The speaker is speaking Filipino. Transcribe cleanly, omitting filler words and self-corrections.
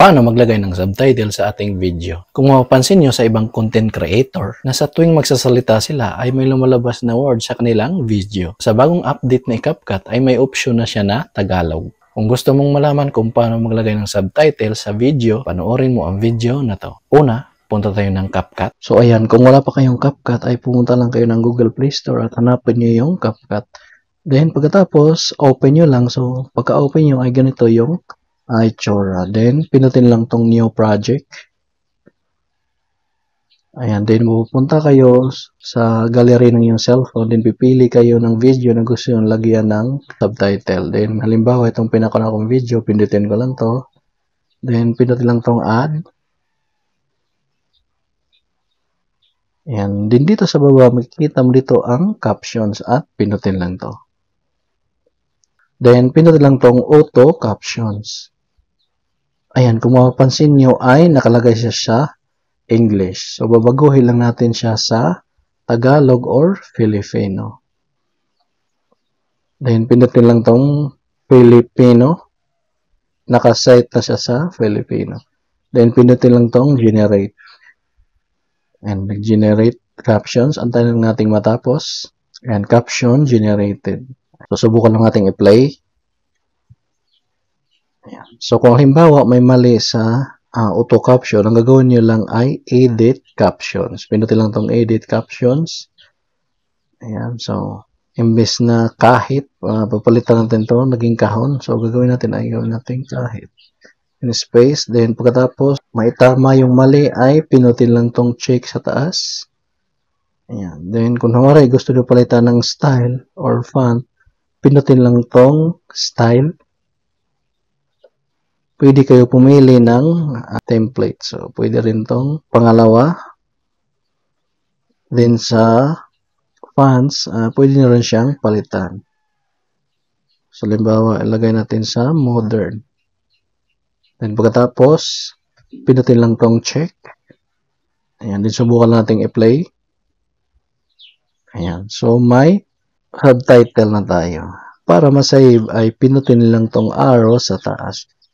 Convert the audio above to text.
Paano maglagay ng subtitle sa ating video? Kung mapapansin nyo sa ibang content creator, na sa tuwing magsasalita sila ay may lumalabas na word sa kanilang video. Sa bagong update ni CapCut ay may option na siya na Tagalog. Kung gusto mong malaman kung paano maglagay ng subtitle sa video, panoorin mo ang video na to. Una, punta tayo ng CapCut. So ayan, kung wala pa kayong CapCut ay pumunta lang kayo ng Google Play Store at hanapin nyo yung CapCut. Then pagkatapos, open nyo lang. So pagka-open nyo ay ganito yung itsura. Then, pinutin lang tong new project. Ayan. Then, pupunta kayo sa gallery ng iyong cellphone. Then, pipili kayo ng video na gusto nyo lagyan ng subtitle. Then, halimbawa, itong pinakuna kong video, pindutin ko lang to. Then, pinutin lang tong add. Ayan. Then, dito sa baba, makikita mo dito ang captions at pinutin lang to. Then, pinutin lang tong auto captions. Ayan, kung mapapansin nyo ay nakalagay siya sa English. So, babaguhin lang natin siya sa Tagalog or Filipino. Then, pinutin lang tong Filipino. Nakasite na siya sa Filipino. Then, pinutin lang tong generate. And nag-generate captions. Antayin lang natin matapos. And caption generated. So, subukan lang natin i-play. Ayan. So, kung halimbawa may mali sa auto caption, ang gagawin nyo lang ay edit captions. Pinutin lang tong edit captions. Ayan. So, imbes na kahit, papalitan natin to naging kahon. So, gagawin natin ay gawin natin kahit. In space. Then, pagkatapos, maitama yung mali ay pinutin lang tong check sa taas. Ayan. Then, kung naman gusto nyo palitan ng style or font, pinutin lang tong style. Pwede kayo pumili ng template. So, pwede rin tong pangalawa. Then, sa fonts, pwede nyo rin siyang palitan. So, halimbawa, ilagay natin sa modern. Then, pagkatapos, pinutin lang tong check. Ayan, din subukan natin i-play. Ayan, so may subtitle na tayo. Para ma-save ay pinutin lang tong arrow sa taas.